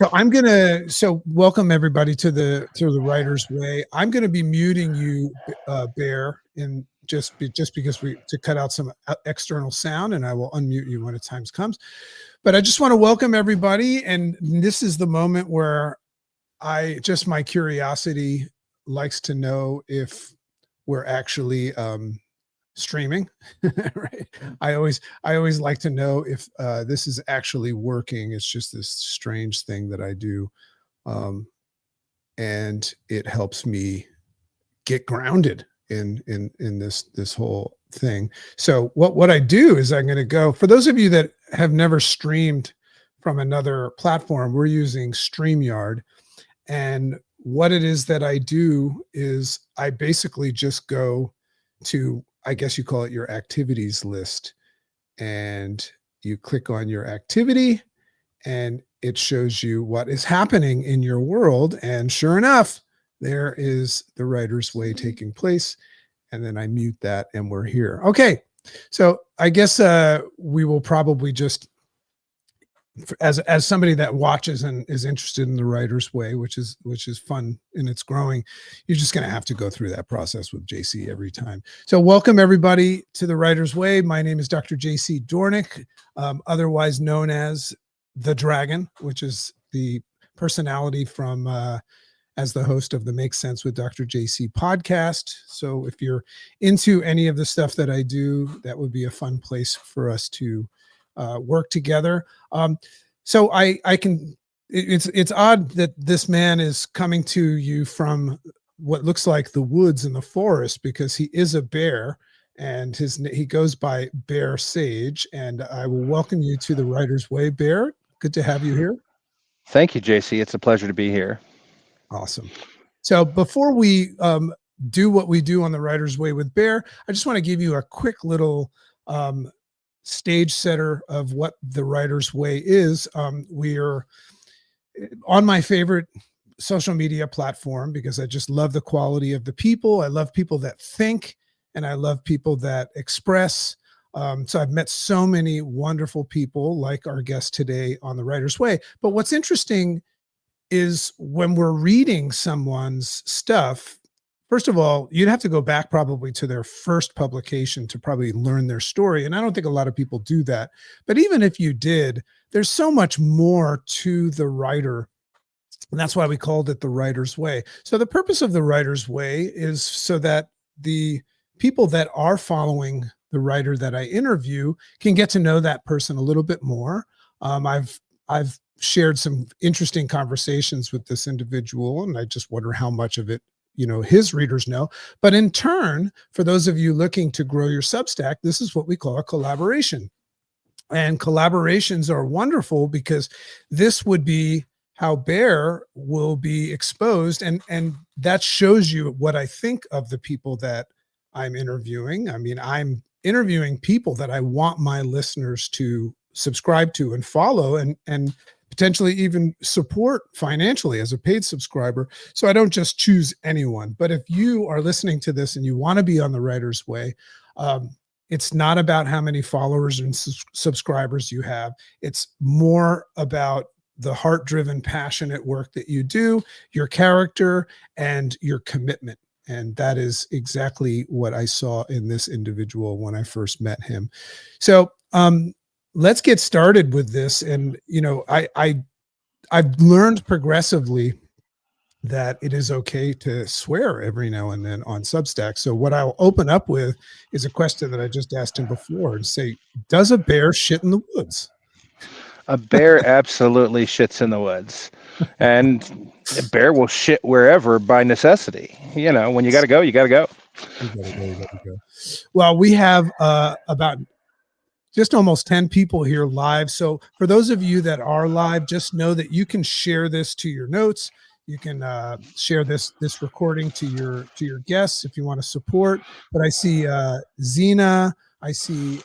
So welcome everybody to the Writer's Way. I'm gonna be muting you, Bear, in just because we to cut out some external sound, and I will unmute you when the time comes. But I just want to welcome everybody, and this is the moment where my curiosity likes to know if we're actually streaming. Right. I always like to know if this is actually working. It's just this strange thing that I do, um, and it helps me get grounded in this whole thing. So what I do is I'm going to go, for those of you that have never streamed from another platform, we're using StreamYard. And what it is that I do is I basically just go to, I guess you call it your activities list, and you click on your activity and it shows you what is happening in your world. And sure enough, there is the Writer's Way taking place. And then I mute that and we're here. Okay. So I guess we will probably just, as somebody that watches and is interested in the Writer's Way, which is fun and it's growing, you're just going to have to go through that process with JC every time. So welcome everybody to the Writer's Way. My name is Dr. JC Dornick, otherwise known as the Dragon, which is the personality from as the host of the Make Sense with Dr. JC podcast. So if you're into any of the stuff that I do, that would be a fun place for us to work together. So it's odd that this man is coming to you from what looks like the woods and the forest, because he is a bear and he goes by Bear Sage. And I will welcome you to the Writer's Way, Bear. Good to have you here. Thank you, JC. It's a pleasure to be here. Awesome. So before we do what we do on the Writer's Way with Bear, I just want to give you a quick little stage setter of what the Writer's Way is. We're on my favorite social media platform because I just love the quality of the people. I love people that think, and I love people that express. So I've met so many wonderful people like our guest today on the Writer's Way. But what's interesting is when we're reading someone's stuff, first of all, you'd have to go back probably to their first publication to probably learn their story. And I don't think a lot of people do that. But even if you did, there's so much more to the writer. And that's why we called it the Writer's Way. So the purpose of the Writer's Way is so that the people that are following the writer that I interview can get to know that person a little bit more. I've shared some interesting conversations with this individual, and I just wonder how much of it, his readers know. But in turn, for those of you looking to grow your Substack, this is what we call a collaboration. And collaborations are wonderful because this would be how Bear will be exposed. And that shows you what I think of the people that I'm interviewing. I mean, I'm interviewing people that I want my listeners to subscribe to and follow and potentially even support financially as a paid subscriber. So I don't just choose anyone. But if you are listening to this and you want to be on the Writer's Way, it's not about how many followers and subscribers you have. It's more about the heart-driven, passionate work that you do, your character, and your commitment. And that is exactly what I saw in this individual when I first met him. So let's get started with this. And, I've learned progressively that it is okay to swear every now and then on Substack. So what I'll open up with is a question that I just asked him before and say, does a bear shit in the woods? A bear absolutely shits in the woods. And a bear will shit wherever by necessity. When you got to go, you got to go. You gotta go. Well, we have about just almost 10 people here live. So for those of you that are live, just know that you can share this to your notes. You can share this recording to your guests if you want to support. But I see Zena, I see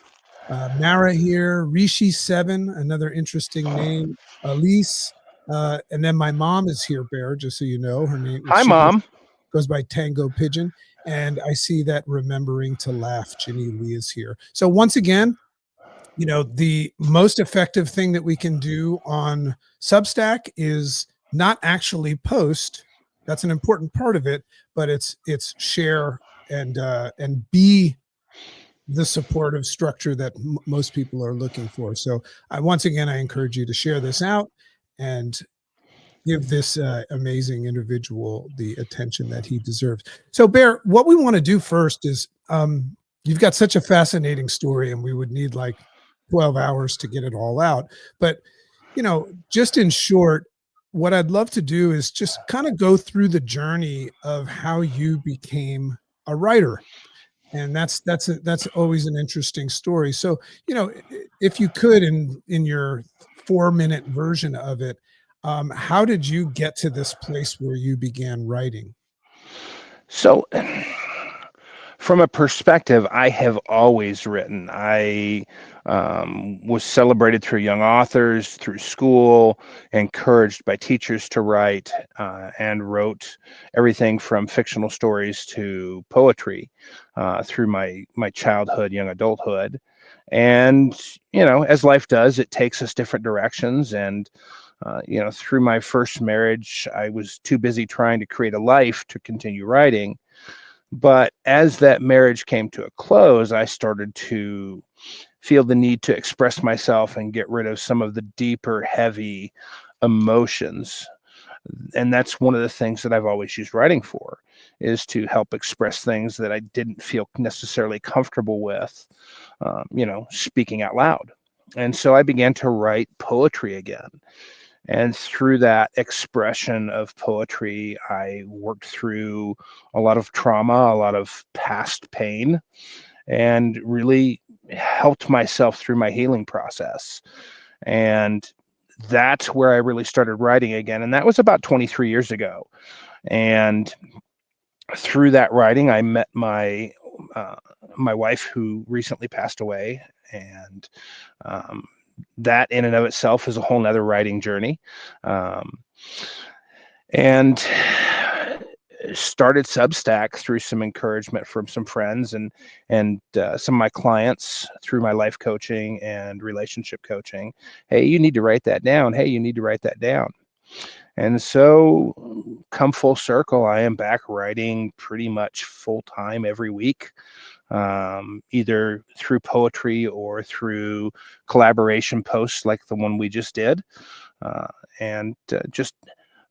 Mara here, Rishi7, another interesting name, Elise, and then my mom is here, Bear, just so you know. Her name. Hi, Mom. Goes by Tango Pigeon. And I see that Remembering to Laugh, Ginny Lee is here. So once again, The most effective thing that we can do on Substack is not actually post. That's an important part of it, but it's share and be the supportive structure that most people are looking for. So once again, I encourage you to share this out and give this amazing individual the attention that he deserves. So Bear, what we want to do first is you've got such a fascinating story and we would need like 12 hours to get it all out. But, just in short, what I'd love to do is just kind of go through the journey of how you became a writer. And that's always an interesting story. So, if you could in your 4-minute version of it, how did you get to this place where you began writing? So, from a perspective, I have always written. I was celebrated through young authors, through school, encouraged by teachers to write, and wrote everything from fictional stories to poetry through my childhood, young adulthood. And as life does, it takes us different directions. And through my first marriage, I was too busy trying to create a life to continue writing. But as that marriage came to a close, I started to feel the need to express myself and get rid of some of the deeper, heavy emotions. And that's one of the things that I've always used writing for, is to help express things that I didn't feel necessarily comfortable with, speaking out loud. And so I began to write poetry again. And through that expression of poetry, I worked through a lot of trauma, a lot of past pain, and really helped myself through my healing process. And that's where I really started writing again. And that was about 23 years ago. And through that writing, I met uh, my wife, who recently passed away. And um, that in and of itself is a whole nother writing journey. Um, and started Substack through some encouragement from some friends and some of my clients through my life coaching and relationship coaching. Hey, you need to write that down. Hey, you need to write that down. And so, come full circle, I am back writing pretty much full time every week, either through poetry or through collaboration posts like the one we just did. And just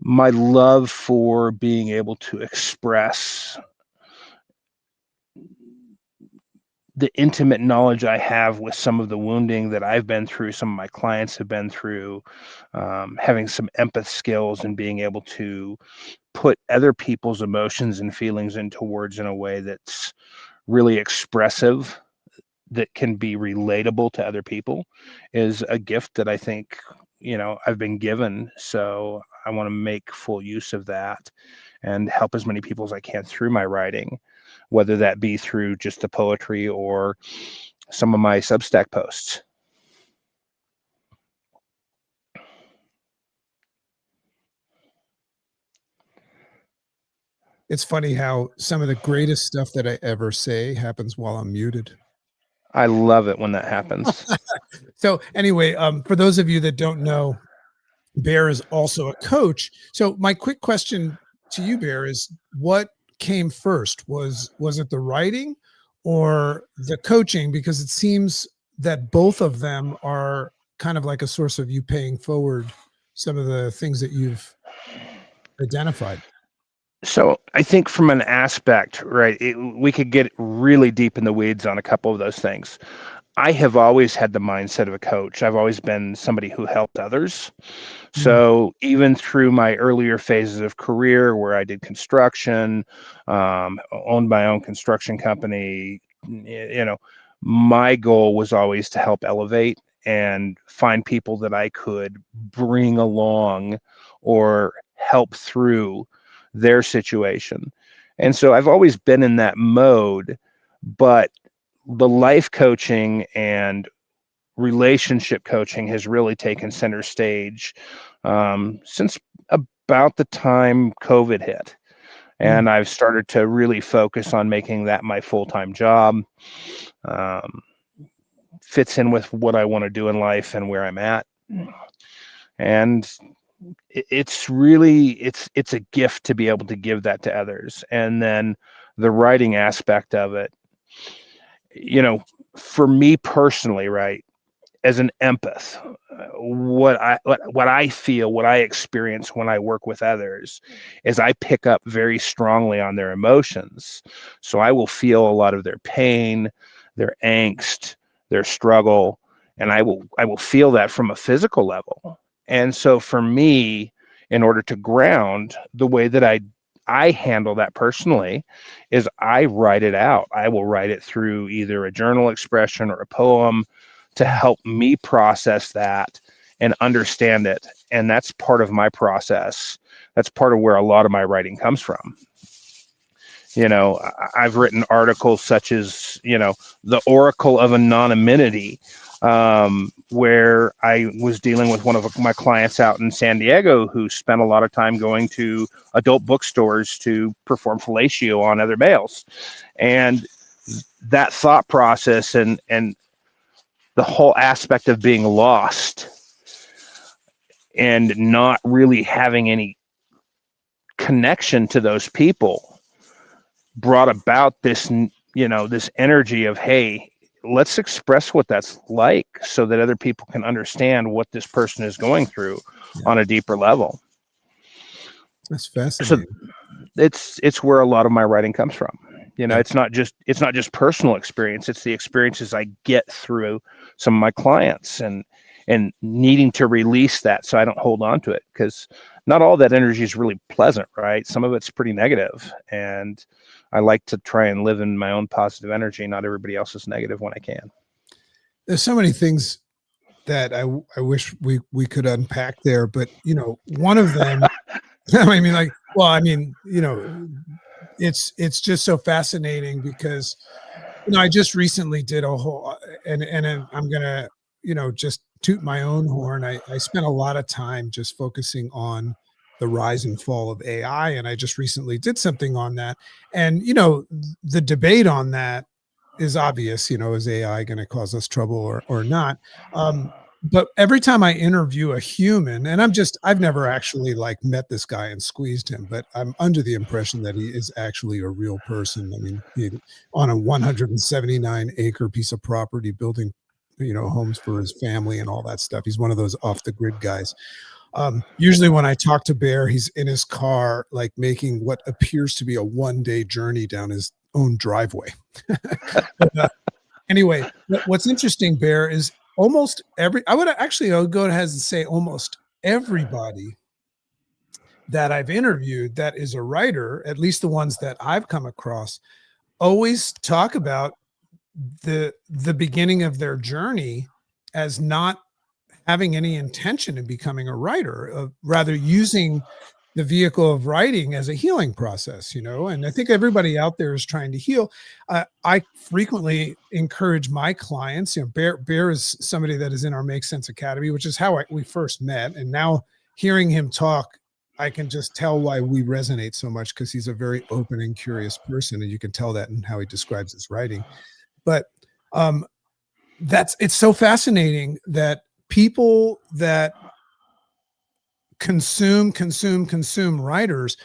my love for being able to express the intimate knowledge I have with some of the wounding that I've been through, some of my clients have been through, having some empath skills and being able to put other people's emotions and feelings into words in a way that's really expressive, that can be relatable to other people, is a gift that I think, I've been given. So I want to make full use of that and help as many people as I can through my writing, whether that be through just the poetry or some of my Substack posts. It's funny how some of the greatest stuff that I ever say happens while I'm muted. I love it when that happens. So anyway, for those of you that don't know, Bear is also a coach. So my quick question to you, Bear, is what came first? Was it the writing or the coaching? Because it seems that both of them are kind of like a source of you paying forward some of the things that you've identified. So I think from an aspect, right, we could get really deep in the weeds on a couple of those things. I have always had the mindset of a coach. I've always been somebody who helped others. Mm. So even through my earlier phases of career where I did construction, owned my own construction company, my goal was always to help elevate and find people that I could bring along or help through their situation. And so I've always been in that mode, but the life coaching and relationship coaching has really taken center stage since about the time COVID hit. Mm. And I've started to really focus on making that my full-time job. Um, fits in with what I want to do in life and where I'm at. And it's really, it's a gift to be able to give that to others. And then the writing aspect of it, for me personally, right, as an empath, what I feel, what I experience when I work with others is I pick up very strongly on their emotions. So I will feel a lot of their pain, their angst, their struggle, and I will feel that from a physical level. And so for me, in order to ground, the way that I handle that personally is I write it out. I will write it through either a journal expression or a poem to help me process that and understand it. And that's part of my process. That's part of where a lot of my writing comes from. I've written articles such as, The Oracle of Anonymity, where I was dealing with one of my clients out in San Diego who spent a lot of time going to adult bookstores to perform fellatio on other males. And that thought process and the whole aspect of being lost and not really having any connection to those people brought about this, this energy of, hey, let's express what that's like so that other people can understand what this person is going through on a deeper level. That's So fascinating. it's where a lot of my writing comes from. It's not just personal experience. It's the experiences I get through some of my clients and needing to release that so I don't hold on to it, because not all that energy is really pleasant, right? Some of it's pretty negative, and I like to try and live in my own positive energy, not everybody else's negative when I can. There's so many things that I wish we could unpack there, but one of them, I mean, like, well, I mean, it's just so fascinating because I just recently did a whole, and I'm gonna just toot my own horn. I spent a lot of time just focusing on the rise and fall of AI, and I just recently did something on that. And the debate on that is obvious. Is AI going to cause us trouble or not? But every time I interview a human, and I've never actually like met this guy and squeezed him, but I'm under the impression that he is actually a real person. I mean, he on a 179-acre piece of property building, homes for his family and all that stuff. He's one of those off the grid guys. Usually when I talk to Bear, he's in his car, like making what appears to be a one-day journey down his own driveway. But, anyway, what's interesting, Bear, is almost I would go ahead and say almost everybody that I've interviewed that is a writer, at least the ones that I've come across, always talk about the beginning of their journey as not having any intention of becoming a writer, rather using the vehicle of writing as a healing process, and I think everybody out there is trying to heal. I frequently encourage my clients, Bear is somebody that is in our Make Sense Academy, which is how we first met. And now hearing him talk, I can just tell why we resonate so much, because he's a very open and curious person. And you can tell that in how he describes his writing. But it's so fascinating that people that consume writers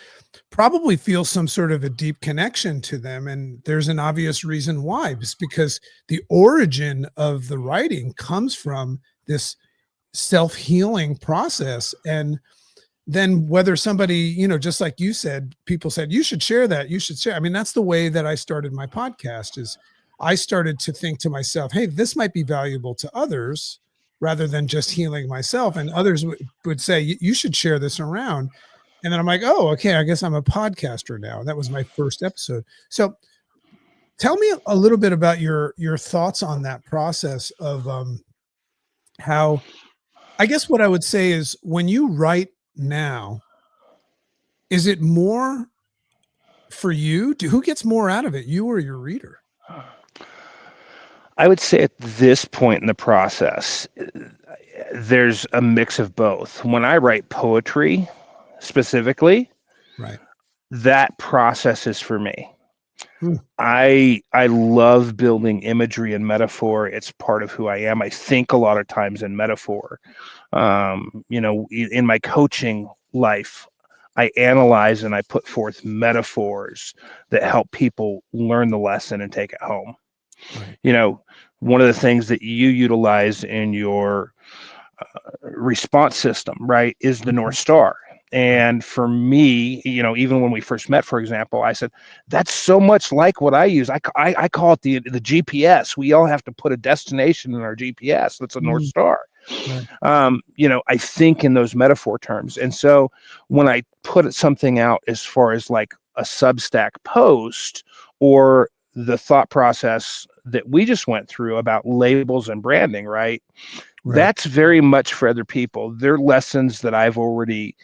probably feel some sort of a deep connection to them. And there's an obvious reason why. It's because the origin of the writing comes from this self-healing process. And then whether somebody, just like you said, people said, you should share that, you should share. I mean, that's the way that I started my podcast. Is I started to think to myself, hey, this might be valuable to others rather than just healing myself. And others would say, you should share this around. And then I'm like, oh, okay, I guess I'm a podcaster now. That was my first episode. So tell me a little bit about your thoughts on that process of how, I guess what I would say is, when you write now, is it more for you? Who gets more out of it, you or your reader? I would say at this point in the process, there's a mix of both. When I write poetry specifically, Right. that process is for me. Hmm. I love building imagery and metaphor. It's part of who I am. I think a lot of times in metaphor. In my coaching life, I analyze and I put forth metaphors that help people learn the lesson and take it home. Right. You know, one of the things that you utilize in your response system, right, is the North Mhm. Star. Right. And for me, even when we first met, for example, I said, that's so much like what I use. I call it the GPS. We all have to put a destination in our GPS. That's a North Mhm. Star. Right. I think in those metaphor terms. And so when I put something out as far as like a Substack post or the thought process that we just went through about labels and branding, right? Right. That's very much for other people. They're lessons that I've already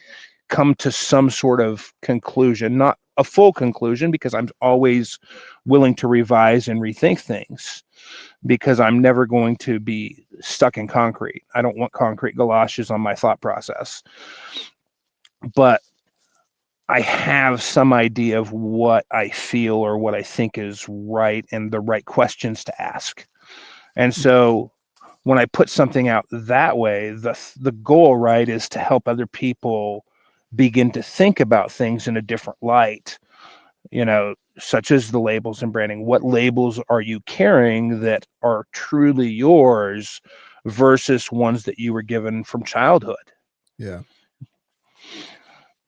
come to some sort of conclusion, not a full conclusion, because I'm always willing to revise and rethink things because I'm never going to be stuck in concrete. I don't want concrete galoshes on my thought process. But I have some idea of what I feel or what I think is right and the right questions to ask. And so when I put something out that way, the goal, right, is to help other people begin to think about things in a different light, such as the labels and branding. What labels are you carrying that are truly yours versus ones that you were given from childhood? Yeah.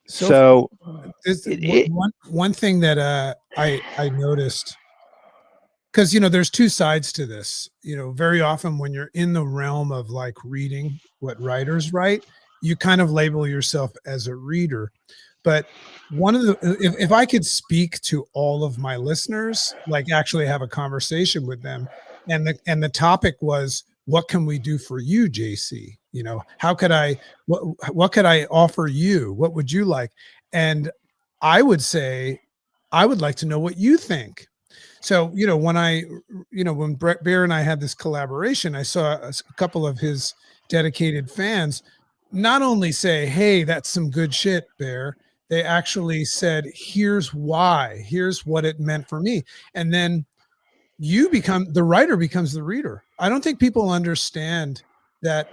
So So this it, it one thing that I noticed, because there's two sides to this. Very often when you're in the realm of like reading what writers write, you kind of label yourself as a reader. But one of the if I could speak to all of my listeners, like actually have a conversation with them, and the topic was, what can we do for you, JC? How could I what could I offer you? What would you like? And I would say, I would like to know what you think. So, when Brett Bear and I had this collaboration, I saw a couple of his dedicated fans not only say, "Hey, that's some good shit, Bear." They actually said, "Here's why. Here's what it meant for me." And then the writer becomes the reader. I don't think people understand that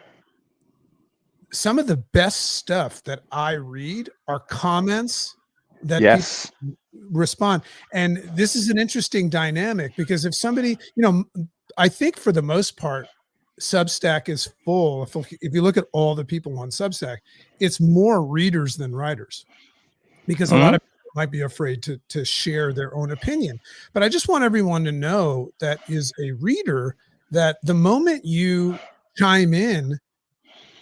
some of the best stuff that I read are comments that people yes, respond. And this is an interesting dynamic because if somebody, I think for the most part, Substack is full. If you look at all the people on Substack, it's more readers than writers because a lot mhm, of people might be afraid to share their own opinion. But I just want everyone to know that is a reader that the moment you chime in,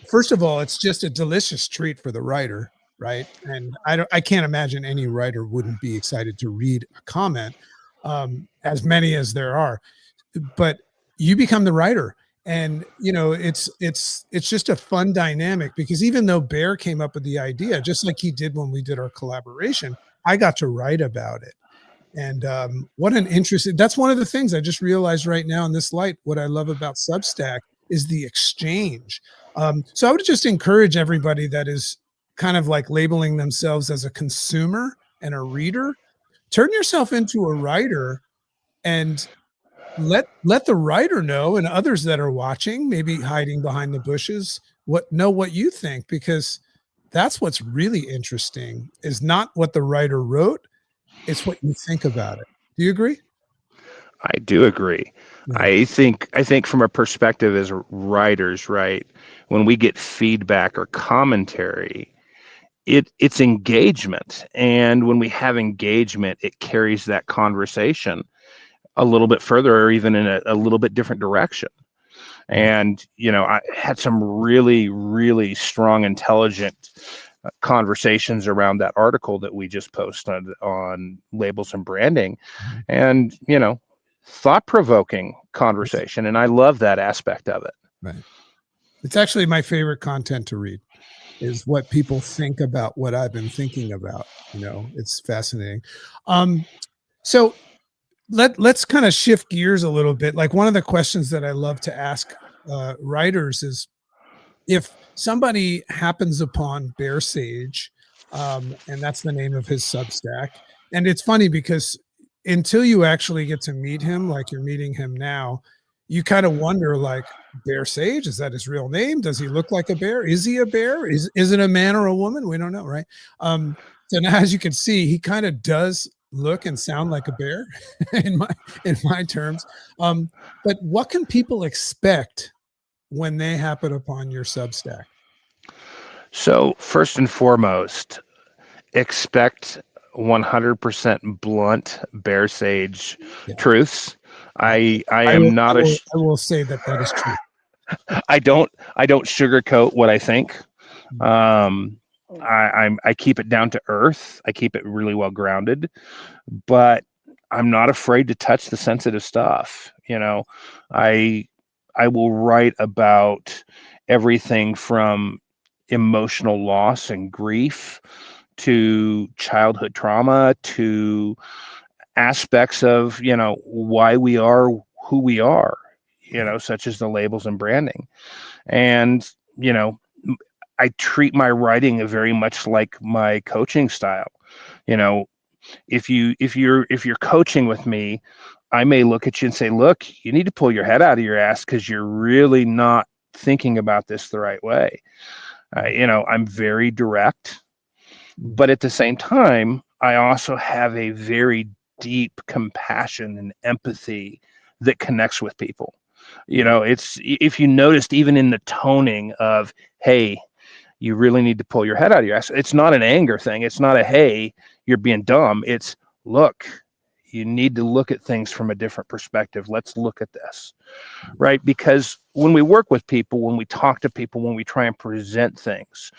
first of all, it's just a delicious treat for the writer, right? And I can't imagine any writer wouldn't be excited to read a comment, as many as there are. But you become the writer, and it's just a fun dynamic because even though Bear came up with the idea, just like he did when we did our collaboration, I got to write about it. And what an interesting, that's one of the things I just realized right now in this light. What I love about Substack is the exchange. So I would just encourage everybody that is kind of like labeling themselves as a consumer and a reader, turn yourself into a writer and let the writer know and others that are watching, maybe hiding behind the bushes, what you think, because that's what's really interesting is not what the writer wrote, it's what you think about it. Do you agree? I do agree. Yeah. I think from a perspective as writers, right, when we get feedback or commentary, it's engagement. And when we have engagement, it carries that conversation a little bit further or even in a little bit different direction. Right. And I had some really, really strong, intelligent conversations around that article that we just posted on labels and branding, Mhm. and thought-provoking conversation, and I love that aspect of it. Right. It's actually my favorite content to read is what people think about what I've been thinking about. It's fascinating. Um, so let's kind of shift gears a little bit. Like one of the questions that I love to ask writers is if somebody happens upon Bear Sage, and that's the name of his Substack, and it's funny because until you actually get to meet him, like you're meeting him now, you kind of wonder, like, Bear Sage, is that his real name? Does he look like a bear? Is he a bear? Is it a man or a woman? We don't know, right? So now, as you can see, he kind of does look and sound like a bear in my terms. But what can people expect when they happen upon your Substack? So first and foremost, expect 100% blunt Bear Sage Yeah. truths. I I am will, not I a will, I will say that is true. I don't sugarcoat what I think. Um, I keep it down to earth. I keep it really well grounded, but I'm not afraid to touch the sensitive stuff. You know, I I will write about everything from emotional loss and grief to childhood trauma to aspects of, why we are who we are, such as the labels and branding. And, you know, I treat my writing very much like my coaching style. You know, if you're coaching with me, I may look at you and say, look, you need to pull your head out of your ass because you're really not thinking about this the right way. I'm very direct, but at the same time, I also have a very deep compassion and empathy that connects with people. It's, if you noticed, even in the toning of, hey, you really need to pull your head out of your ass. It's not an anger thing. It's not a, hey, you're being dumb. It's, look, you need to look at things from a different perspective. Let's look at this, right? Because when we work with people, when we talk to people, when we try and present things,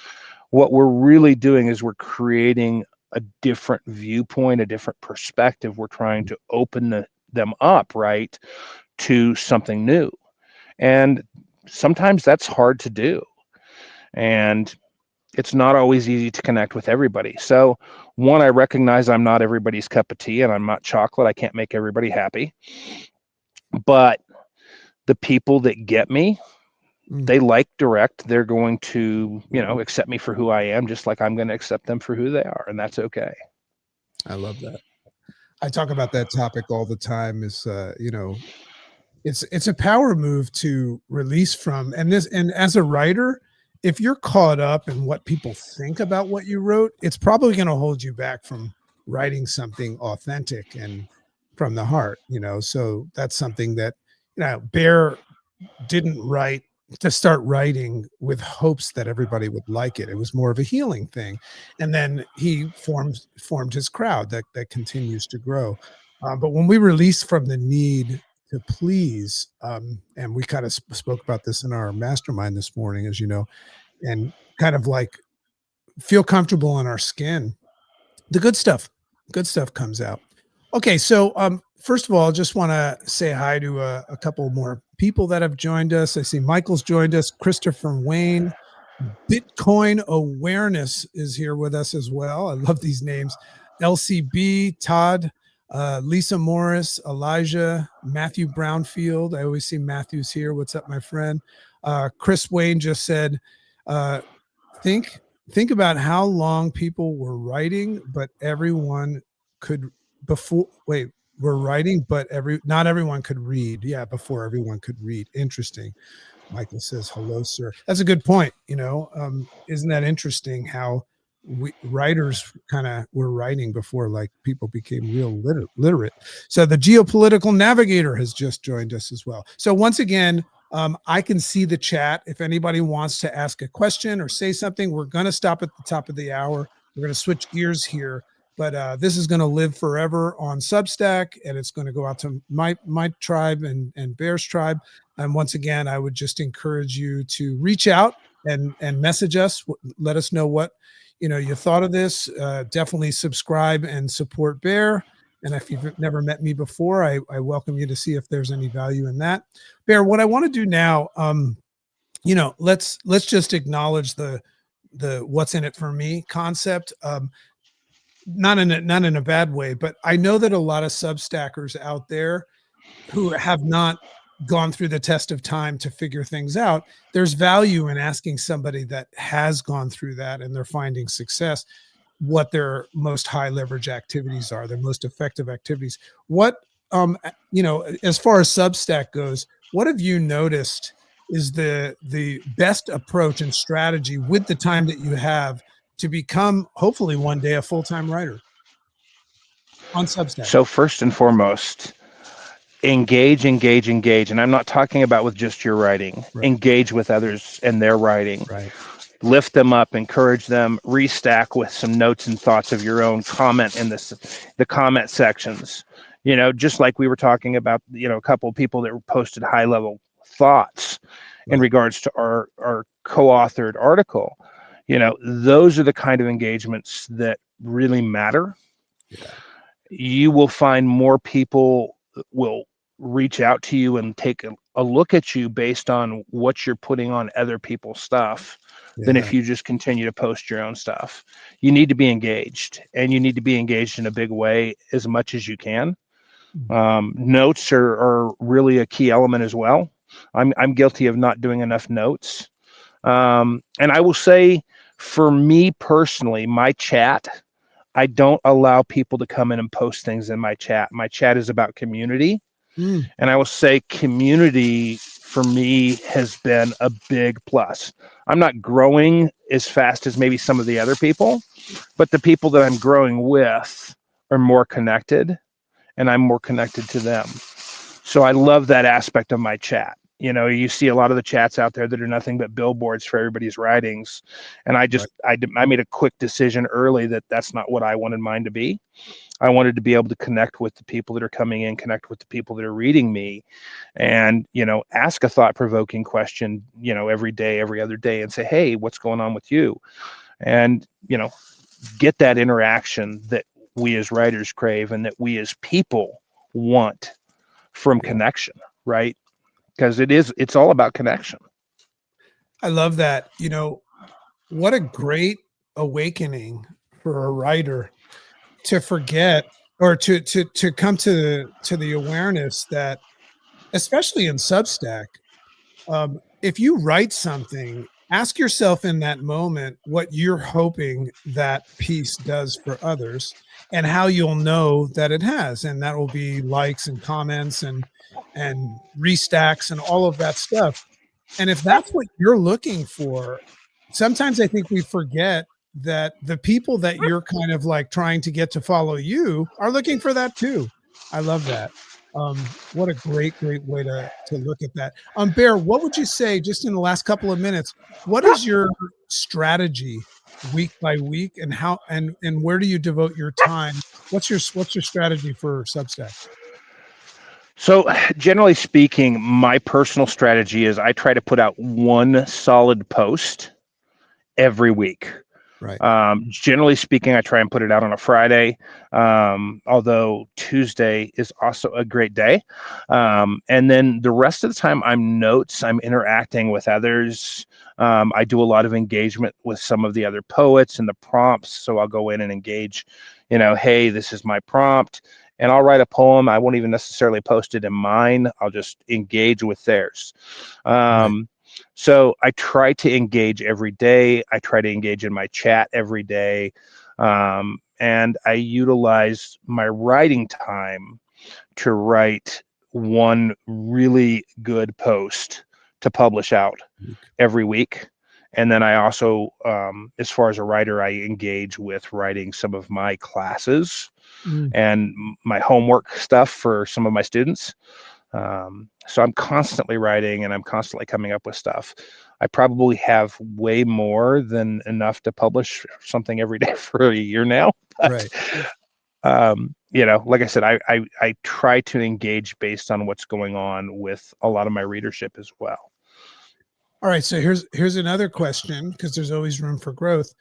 what we're really doing is we're creating a different viewpoint, a different perspective. We're trying to open them up, right, to something new. And sometimes that's hard to do. And it's not always easy to connect with everybody. So, one, I recognize I'm not everybody's cup of tea and I'm not chocolate. I can't make everybody happy. But the people that get me, they like direct. They're going to, accept me for who I am, just like I'm going to accept them for who they are. And that's okay. I love that. I talk about that topic all the time. Is it's a power move to release from, and as a writer, if you're caught up in what people think about what you wrote, it's probably going to hold you back from writing something authentic and from the heart. So that's something that Bear didn't write to start writing with hopes that everybody would like it. It was more of a healing thing, and then he formed his crowd that continues to grow. But when we release from the need to please, and we kind of spoke about this in our mastermind this morning, as you know, and kind of like feel comfortable in our skin, the good stuff comes out. Okay, so first of all, I just want to say hi to a couple more people that have joined us. I see Michael's joined us, Christopher Wayne, Bitcoin Awareness is here with us as well. I love these names. LCB, Todd, Lisa Morris, Elijah, Matthew Brownfield. I always see Matthew's here. What's up, my friend? Chris Wayne just said, think about how long people were writing, but everyone could we're writing, but not everyone could read. Yeah, before everyone could read. Interesting. Michael says, hello, sir. That's a good point. Isn't that interesting how writers kind of were writing before like people became real literate. So the geopolitical navigator has just joined us as well. So once again, I can see the chat. If anybody wants to ask a question or say something, we're going to stop at the top of the hour. We're going to switch gears here, but this is going to live forever on Substack, and it's going to go out to my tribe and Bear's tribe. And once again, I would just encourage you to reach out and message us. Let us know what you thought of this. Definitely subscribe and support Bear. And if you've never met me before, I welcome you to see if there's any value in that. Bear, what I want to do now, let's just acknowledge the what's in it for me concept. Not in a bad way, but I know that a lot of Substackers out there who have not gone through the test of time to figure things out, there's value in asking somebody that has gone through that and they're finding success. what their most high leverage activities are, their most effective activities. What, as far as Substack goes, what have you noticed is the best approach and strategy with the time that you have to become, hopefully one day, a full-time writer on Substack? So first and foremost, engage. And I'm not talking about with just your writing. Right. Engage with others and their writing. Right. Lift them up, encourage them, restack with some notes and thoughts of your own, comment in the comment sections. Just like we were talking about, a couple of people that posted high level thoughts in Right. regards to our co-authored article. Those are the kind of engagements that really matter. Yeah. You will find more people will reach out to you and take a look at you based on what you're putting on other people's stuff than if you just continue to post your own stuff. You need to be engaged, and you need to be engaged in a big way as much as you can. Notes are really a key element as well. I'm guilty of not doing enough notes. And I will say, for me personally, my chat, I don't allow people to come in and post things in my chat. My chat is about community. And I will say community for me has been a big plus. I'm not growing as fast as maybe some of the other people, but the people that I'm growing with are more connected, and I'm more connected to them. So I love that aspect of my chat. You see a lot of the chats out there that are nothing but billboards for everybody's writings. And I made a quick decision early that that's not what I wanted mine to be. I wanted to be able to connect with the people that are coming in, connect with the people that are reading me, and, ask a thought-provoking question, every day, every other day, and say, hey, what's going on with you? And, get that interaction that we as writers crave and that we as people want from connection, right? Because it's all about connection. I love that. What a great awakening for a writer to forget, or to come to the awareness that, especially in Substack, if you write something, ask yourself in that moment what you're hoping that piece does for others, and how you'll know that it has. And that will be likes and comments and restacks and all of that stuff. And if that's what you're looking for, sometimes I think we forget that the people that you're kind of like trying to get to follow you are looking for that too. I love that. What a great, great way to look at that. Bear, what would you say, just in the last couple of minutes, what is your strategy week by week, and how and where do you devote your time? What's your strategy for Substack? So generally speaking, my personal strategy is I try to put out one solid post every week. Right. Generally speaking, I try and put it out on a Friday, although Tuesday is also a great day. And then the rest of the time, I'm interacting with others. I do a lot of engagement with some of the other poets and the prompts. So I'll go in and engage, hey, this is my prompt. And I'll write a poem. I won't even necessarily post it in mine. I'll just engage with theirs. So I try to engage every day. I try to engage in my chat every day. And I utilize my writing time to write one really good post to publish out every week. And then I also, as far as a writer, I engage with writing some of my classes and my homework stuff for some of my students. So I'm constantly writing, and I'm constantly coming up with stuff. I probably have way more than enough to publish something every day for a year now. But, like I said, I try to engage based on what's going on with a lot of my readership as well. All right. So here's another question, because there's always room for growth.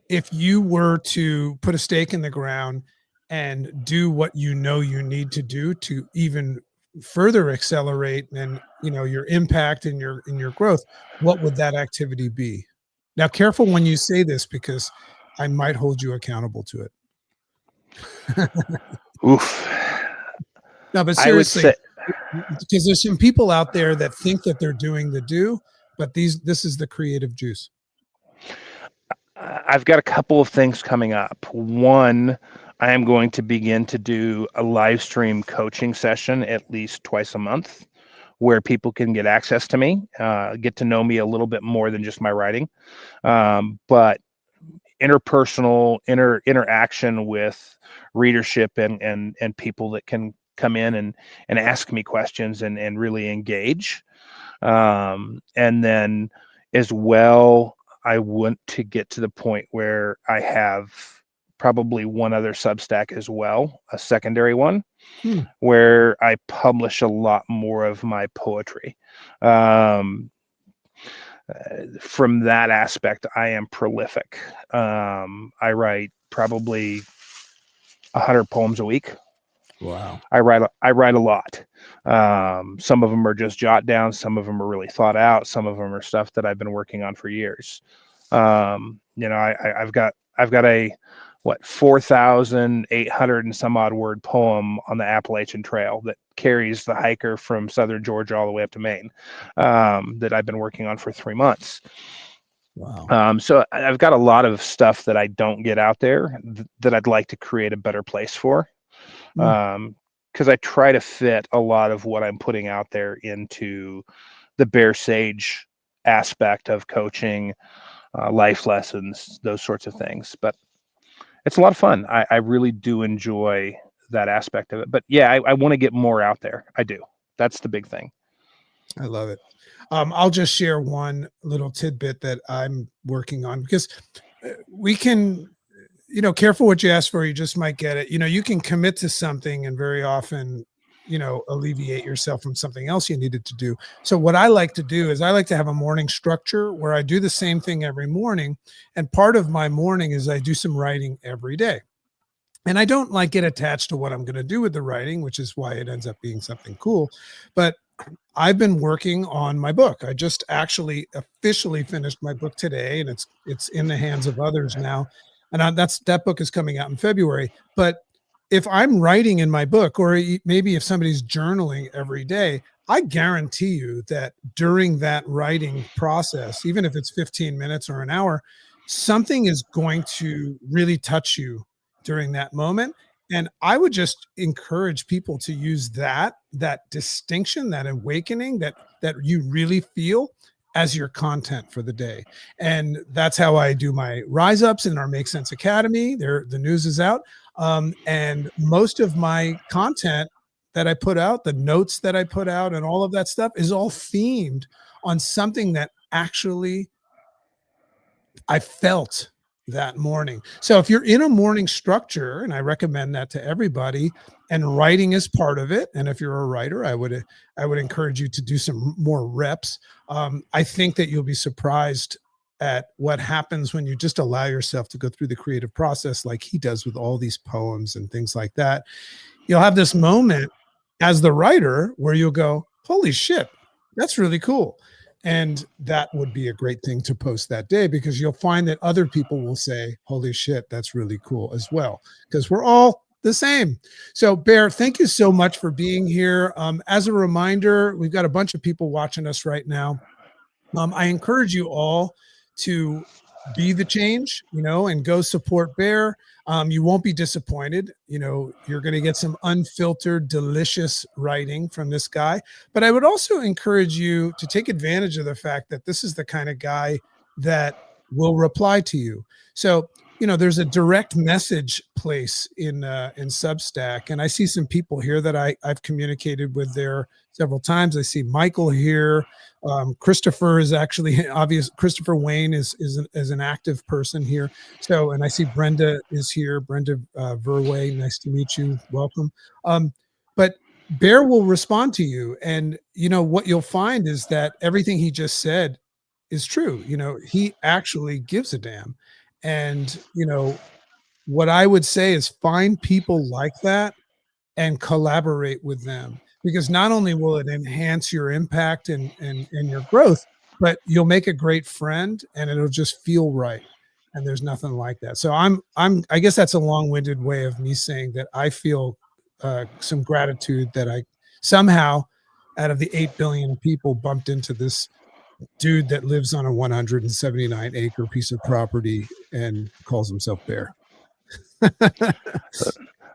If you were to put a stake in the ground and do what you need to do to even further accelerate and your impact and your growth, what would that activity be? Now, careful when you say this, because I might hold you accountable to it. Oof. No, but seriously, because there's some people out there that think that they're doing the do, but this is the creative juice. I've got a couple of things coming up. One, I am going to begin to do a live stream coaching session at least twice a month where people can get access to me, get to know me a little bit more than just my writing. But interpersonal interaction with readership and people that can come in and ask me questions and really engage. And then as well, I want to get to the point where I have probably one other Substack as well, a secondary one, Hmm. where I publish a lot more of my poetry. Um, from that aspect, I am prolific. I write probably 100 poems a week. Wow. I write a lot. Some of them are just jot down. Some of them are really thought out. Some of them are stuff that I've been working on for years. I've got a 4,800 and some odd word poem on the Appalachian Trail that carries the hiker from southern Georgia all the way up to Maine, that I've been working on for 3 months. Wow. So I've got a lot of stuff that I don't get out there that I'd like to create a better place for. Hmm. Because I try to fit a lot of what I'm putting out there into the Bear Sage aspect of coaching, life lessons, those sorts of things. But it's a lot of fun. I really do enjoy that aspect of it. But yeah, I want to get more out there. I do. That's the big thing. I love it. I'll just share one little tidbit that I'm working on because we can, careful what you ask for, you just might get it. You can commit to something and very often, alleviate yourself from something else you needed to do. So what I like to do is I like to have a morning structure where I do the same thing every morning. And part of my morning is I do some writing every day. And I don't like get attached to what I'm going to do with the writing, which is why it ends up being something cool. But I've been working on my book. I just actually officially finished my book today, and it's in the hands of others now. And that book is coming out in February. But if I'm writing in my book, or maybe if somebody's journaling every day, I guarantee you that during that writing process, even if it's 15 minutes or an hour, something is going to really touch you during that moment. And I would just encourage people to use that distinction, that awakening that you really feel as your content for the day. And that's how I do my rise ups in our Make Sense Academy. The news is out. And most of my content that I put out, the notes that I put out, and all of that stuff is all themed on something that actually I felt that morning. So if you're in a morning structure, and I recommend that to everybody, and writing is part of it. And if you're a writer, I would encourage you to do some more reps. I think that you'll be surprised at what happens when you just allow yourself to go through the creative process like he does with all these poems and things like that. You'll have this moment as the writer where you'll go, holy shit, that's really cool. And that would be a great thing to post that day because you'll find that other people will say, holy shit, that's really cool as well. Because we're all the same. So, Bear, thank you so much for being here. As a reminder, we've got a bunch of people watching us right now. I encourage you all to be the change, and go support Bear. You won't be disappointed. You're going to get some unfiltered, delicious writing from this guy. But I would also encourage you to take advantage of the fact that this is the kind of guy that will reply to you. So, there's a direct message place in Substack, and I see some people here that I've communicated with there several times. I see Michael here. Christopher is actually obvious. Christopher Wayne is an active person here. So, and I see Brenda is here. Brenda Verway, nice to meet you. Welcome. But Bear will respond to you, and what you'll find is that everything he just said is true. He actually gives a damn, and what I would say is find people like that and collaborate with them, because not only will it enhance your impact and your growth, but you'll make a great friend and it'll just feel right. And there's nothing like that. So I guess that's a long-winded way of me saying that I feel some gratitude that I somehow out of the 8 billion people bumped into this dude that lives on a 179-acre piece of property and calls himself Bear.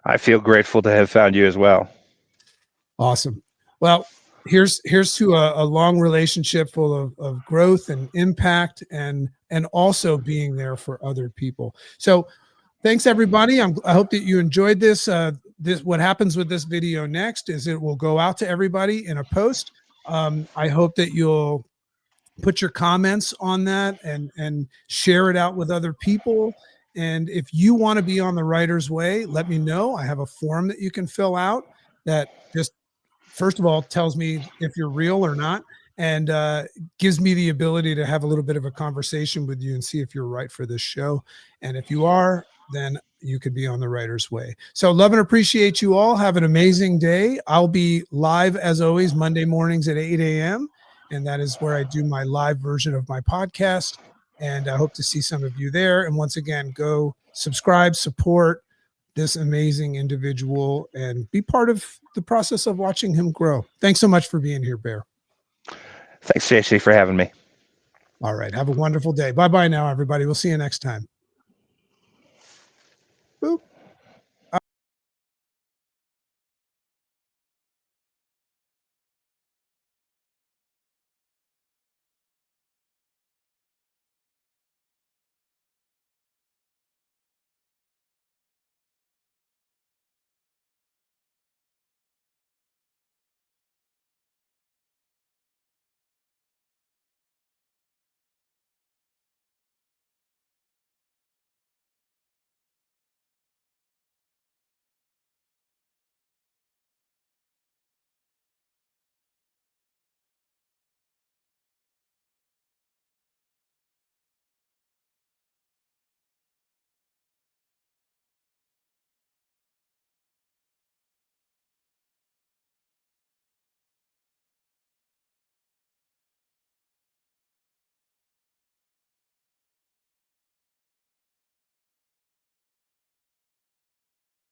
I feel grateful to have found you as well. Awesome. Well, here's to a long relationship full of growth and impact, and also being there for other people. So thanks everybody. I hope that you enjoyed this. What happens with this video next is it will go out to everybody in a post. I hope that you'll put your comments on that and share it out with other people. And if you want to be on the Writer's Way, let me know. I have a form that you can fill out that just, first of all, tells me if you're real or not, and gives me the ability to have a little bit of a conversation with you and see if you're right for this show. And if you are, then you could be on the Writer's Way. So love and appreciate you all. Have an amazing day. I'll be live as always Monday mornings at 8 a.m. And that is where I do my live version of my podcast. And I hope to see some of you there. And once again, go subscribe, support this amazing individual, and be part of the process of watching him grow. Thanks so much for being here, Bear. Thanks, JC, for having me. All right. Have a wonderful day. Bye-bye now, everybody. We'll see you next time.